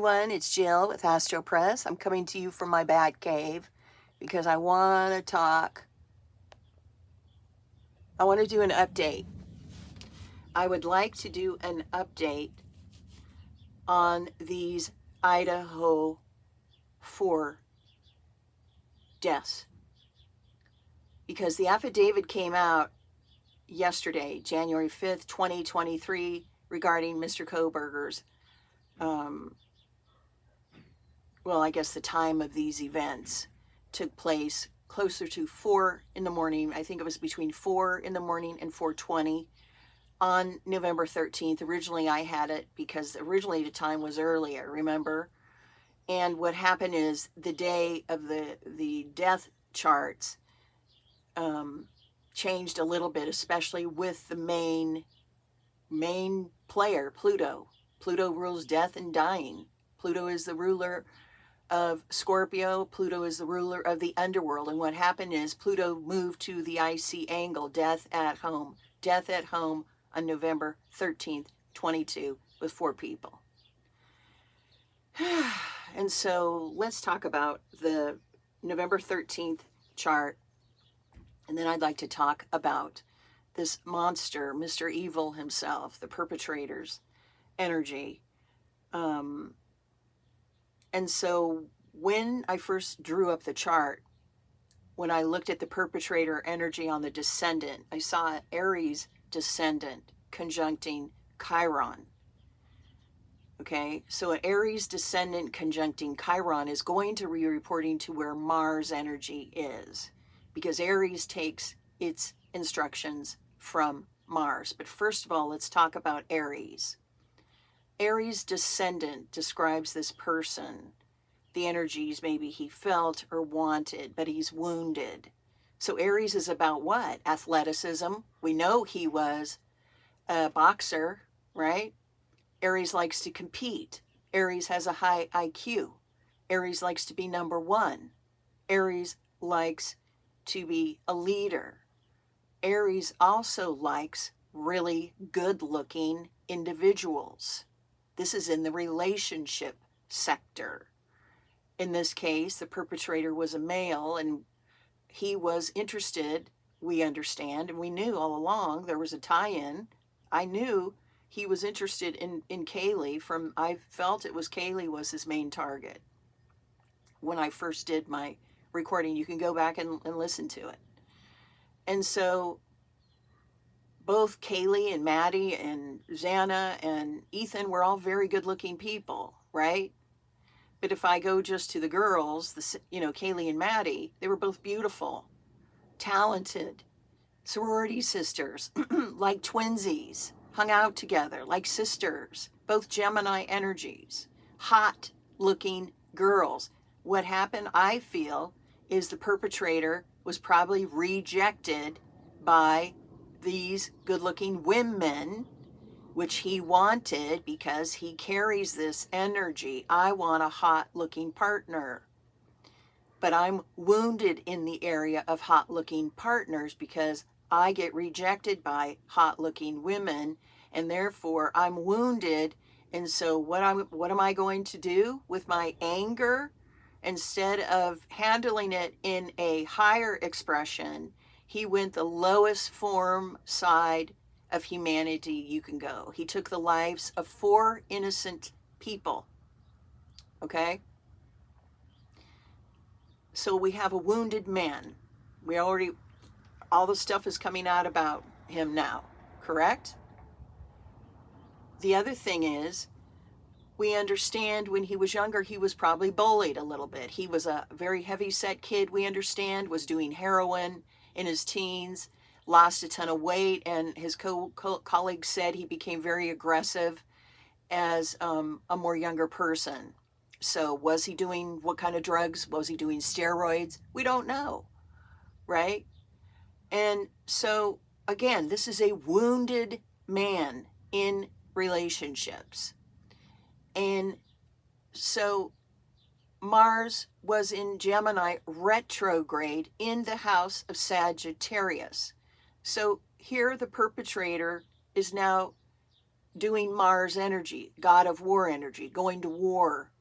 everyone, it's Jill with Astro Press. I'm coming to you from my bat cave because I want to do an update. I would like to do an update on these IDAHO4 deaths because the affidavit came out yesterday, January 5th, 2023, regarding Mr. Kohberger's I guess the time of these events took place closer to 4 in the morning. I think it was between 4 in the morning and 4:20 on November 13th. Originally, I had it because originally the time was earlier, remember? And what happened is the day of the death charts changed a little bit, especially with the main player, Pluto. Pluto rules death and dying. Pluto is the ruler of Scorpio. Pluto is the ruler of the underworld. And what happened is Pluto moved to the IC angle, death at home on November 13th, 22, with 4 people. And so let's talk about the November 13th chart. And then I'd like to talk about this monster, Mr. Evil himself, the perpetrator's energy. And so when I first drew up the chart, when I looked at the perpetrator energy on the descendant, I saw Aries descendant conjuncting Chiron. Okay, so an Aries descendant conjuncting Chiron is going to be reporting to where Mars energy is, because Aries takes its instructions from Mars. But first of all, let's talk about Aries. Aries descendant describes this person, the energies maybe he felt or wanted, but he's wounded. So Aries is about what? Athleticism. We know he was a boxer, right? Aries likes to compete. Aries has a high IQ. Aries likes to be number one. Aries likes to be a leader. Aries also likes really good-looking individuals. This is in the relationship sector. In this case, the perpetrator was a male, and he was interested, we understand, and we knew all along there was a tie-in. I knew he was interested in Kaylee I felt it was Kaylee was his main target. When I first did my recording, you can go back and listen to it. And so both Kaylee and Maddie and Xana and Ethan were all very good-looking people, right? But if I go just to the girls, Kaylee and Maddie, they were both beautiful, talented, sorority sisters, like twinsies, hung out together like sisters, both Gemini energies, hot-looking girls. What happened, I feel, is the perpetrator was probably rejected by these good-looking women, which he wanted because he carries this energy. I want a hot-looking partner. But I'm wounded in the area of hot-looking partners because I get rejected by hot-looking women, and therefore I'm wounded. And so what am I going to do with my anger? Instead of handling it in a higher expression, he went the lowest form side of humanity you can go. He took the lives of 4 innocent people. Okay? So we have a wounded man. All the stuff is coming out about him now, correct? The other thing is, we understand when he was younger, he was probably bullied a little bit. He was a very heavy-set kid, we understand, was doing heroin in his teens, lost a ton of weight, and his colleagues said he became very aggressive as a more younger person. So was he doing what kind of drugs? Was he doing steroids? We don't know, right? And so, again, this is a wounded man in relationships. And so Mars was in Gemini retrograde in the house of Sagittarius. So here the perpetrator is now doing Mars energy, God of war energy, going to war,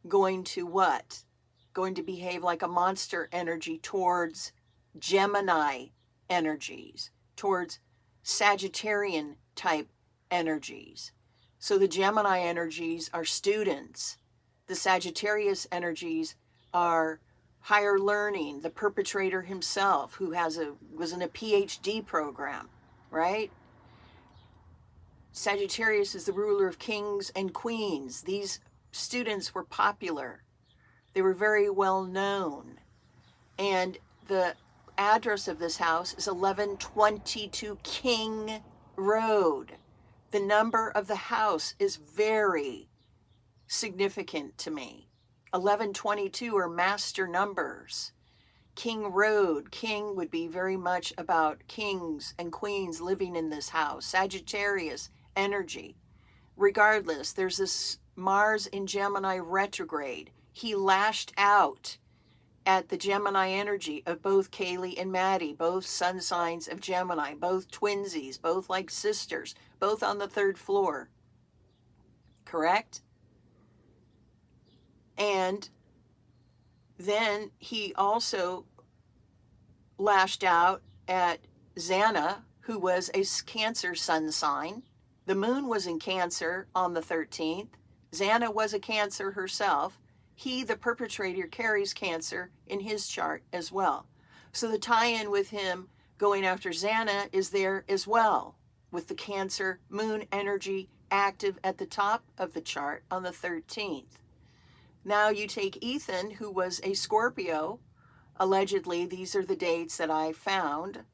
going to what? Going to behave like a monster energy towards Gemini energies, towards Sagittarian type energies. So the Gemini energies are students. The Sagittarius energies are higher learning, the perpetrator himself, who was in a PhD program, right? Sagittarius is the ruler of kings and queens. These students were popular. They were very well known. And the address of this house is 1122 King Road. The number of the house is very significant to me. 1122 are master numbers. King Road, king would be very much about kings and queens living in this house. Sagittarius energy. Regardless, there's this Mars in Gemini retrograde. He lashed out at the Gemini energy of both Kaylee and Maddie, both sun signs of Gemini, both twinsies, both like sisters, both on the 3rd floor. Correct? And then he also lashed out at Xana, who was a Cancer sun sign. The moon was in Cancer on the 13th. Xana was a Cancer herself. He, the perpetrator, carries Cancer in his chart as well. So the tie-in with him going after Xana is there as well, with the Cancer moon energy active at the top of the chart on the 13th. Now you take Ethan, who was a Scorpio. Allegedly, these are the dates that I found.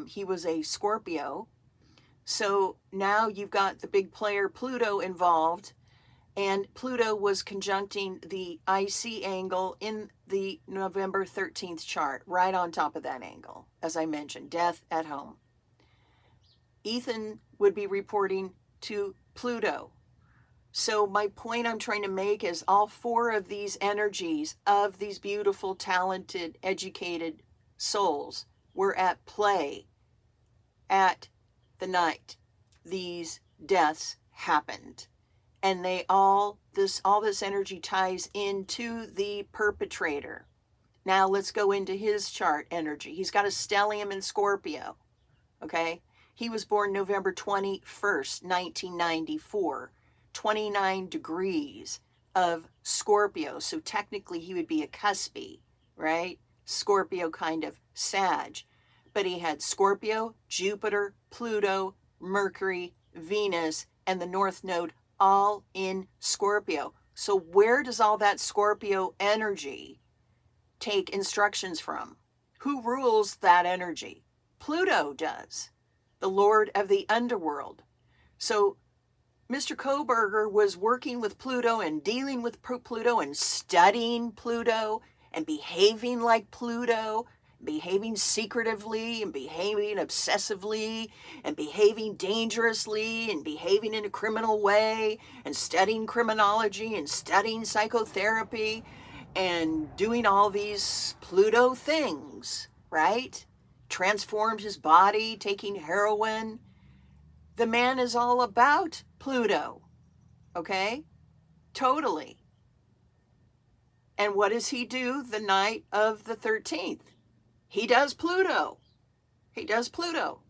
He was a Scorpio. So now you've got the big player Pluto involved, and Pluto was conjuncting the IC angle in the November 13th chart, right on top of that angle, as I mentioned, death at home. Ethan would be reporting to Pluto. So my point I'm trying to make is all 4 of these energies of these beautiful, talented, educated souls were at play at the night these deaths happened. And all this energy ties into the perpetrator. Now let's go into his chart energy. He's got a stellium in Scorpio, okay? He was born November 21st, 1994, 29 degrees of Scorpio. So technically he would be a cuspy, right? Scorpio kind of Sag. But he had Scorpio, Jupiter, Pluto, Mercury, Venus, and the North Node all in Scorpio. So where does all that Scorpio energy take instructions from? Who rules that energy? Pluto does, the Lord of the underworld. So Mr. Kohberger was working with Pluto and dealing with Pluto and studying Pluto and behaving like Pluto, behaving secretively and behaving obsessively and behaving dangerously and behaving in a criminal way and studying criminology and studying psychotherapy and doing all these Pluto things, right? Transformed his body, taking heroin. The man is all about Pluto, okay? Totally. And what does he do the night of the 13th? He does Pluto. He does Pluto.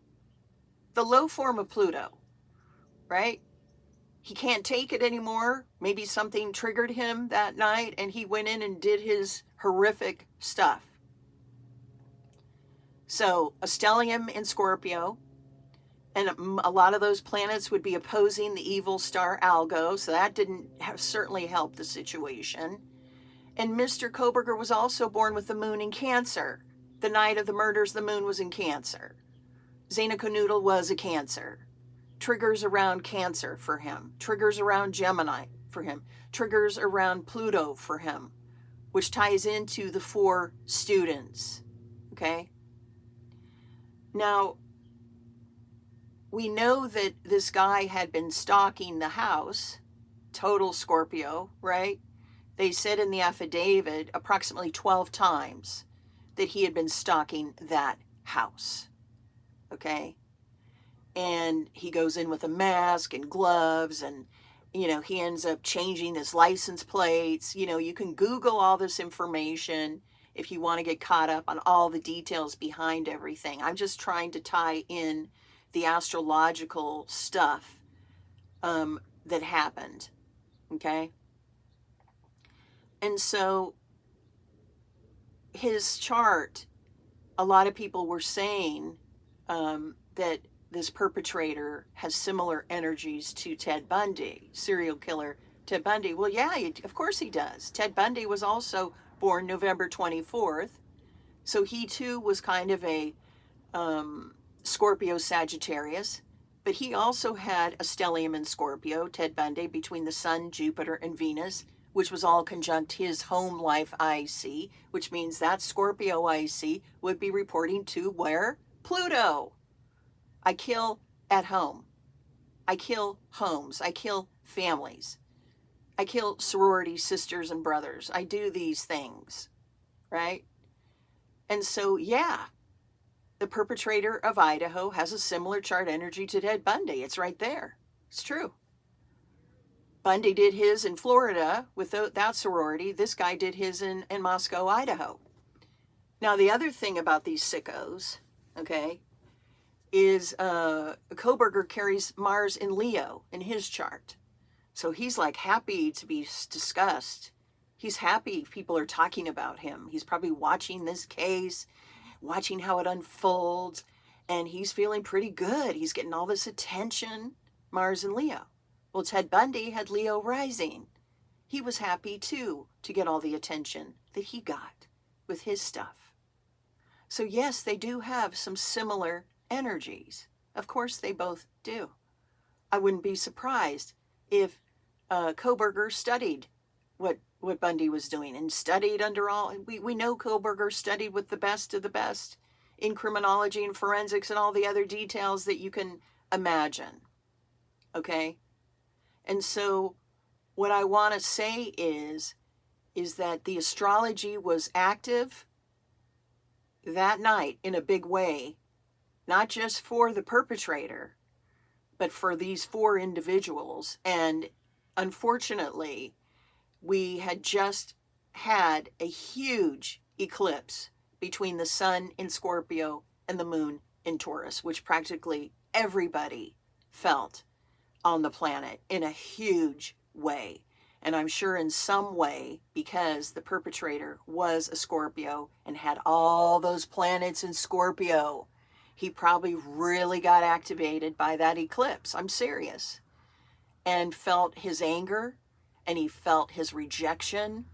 The low form of Pluto, right? He can't take it anymore. Maybe something triggered him that night and he went in and did his horrific stuff. So a stellium in Scorpio, and a lot of those planets would be opposing the evil star Algo, so that didn't certainly help the situation. And Mr. Kohberger was also born with the moon in Cancer. The night of the murders, the moon was in Cancer. Xana Canoodle was a Cancer. Triggers around Cancer for him. Triggers around Gemini for him. Triggers around Pluto for him, which ties into the 4 students. Okay? Now, we know that this guy had been stalking the house, total Scorpio, right? They said in the affidavit approximately 12 times that he had been stalking that house, okay? and he goes in with a mask and gloves, and he ends up changing his license plates. You can Google all this information if you want to get caught up on all the details behind everything. I'm just trying to tie in the astrological stuff that happened. Okay. And so his chart, a lot of people were saying that this perpetrator has similar energies to Ted Bundy, serial killer Ted Bundy. Well, yeah, of course he does. Ted Bundy was also born November 24th. So he too was kind of a Scorpio Sagittarius, but he also had a stellium in Scorpio, Ted Bundy, between the Sun, Jupiter, and Venus, which was all conjunct his home life IC, which means that Scorpio IC would be reporting to where? Pluto. I kill at home. I kill homes. I kill families. I kill sorority sisters and brothers. I do these things, right? And so, yeah, the perpetrator of Idaho has a similar chart energy to Ted Bundy. It's right there. It's true. Bundy did his in Florida with that sorority. This guy did his in Moscow, Idaho. Now, the other thing about these sickos, okay, is Kohberger carries Mars in Leo in his chart. So he's like happy to be discussed. He's happy people are talking about him. He's probably watching this case, watching how it unfolds, and he's feeling pretty good. He's getting all this attention. Mars in Leo. Well, Ted Bundy had Leo rising. He was happy too to get all the attention that he got with his stuff. So yes, they do have some similar energies. Of course they both do. I wouldn't be surprised if Kohberger studied what Bundy was doing and studied under all. We know Kohberger studied with the best of the best in criminology and forensics and all the other details that you can imagine. Okay? And so what I want to say is that the astrology was active that night in a big way, not just for the perpetrator, but for these 4 individuals. And unfortunately, we had just had a huge eclipse between the sun in Scorpio and the moon in Taurus, which practically everybody felt on the planet in a huge way. And I'm sure in some way, because the perpetrator was a Scorpio and had all those planets in Scorpio, he probably really got activated by that eclipse. I'm serious. And felt his anger, and he felt his rejection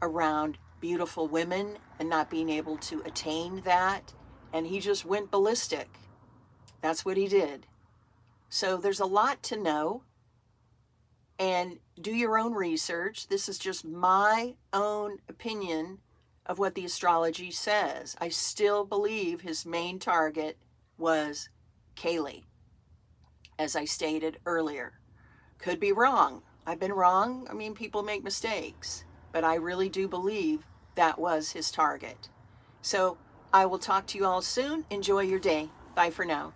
around beautiful women and not being able to attain that. And he just went ballistic. That's what he did. So there's a lot to know, and do your own research. This is just my own opinion of what the astrology says. I still believe his main target was Kaylee, as I stated earlier. Could be wrong. I've been wrong. I mean, people make mistakes, but I really do believe that was his target. So I will talk to you all soon. Enjoy your day. Bye for now.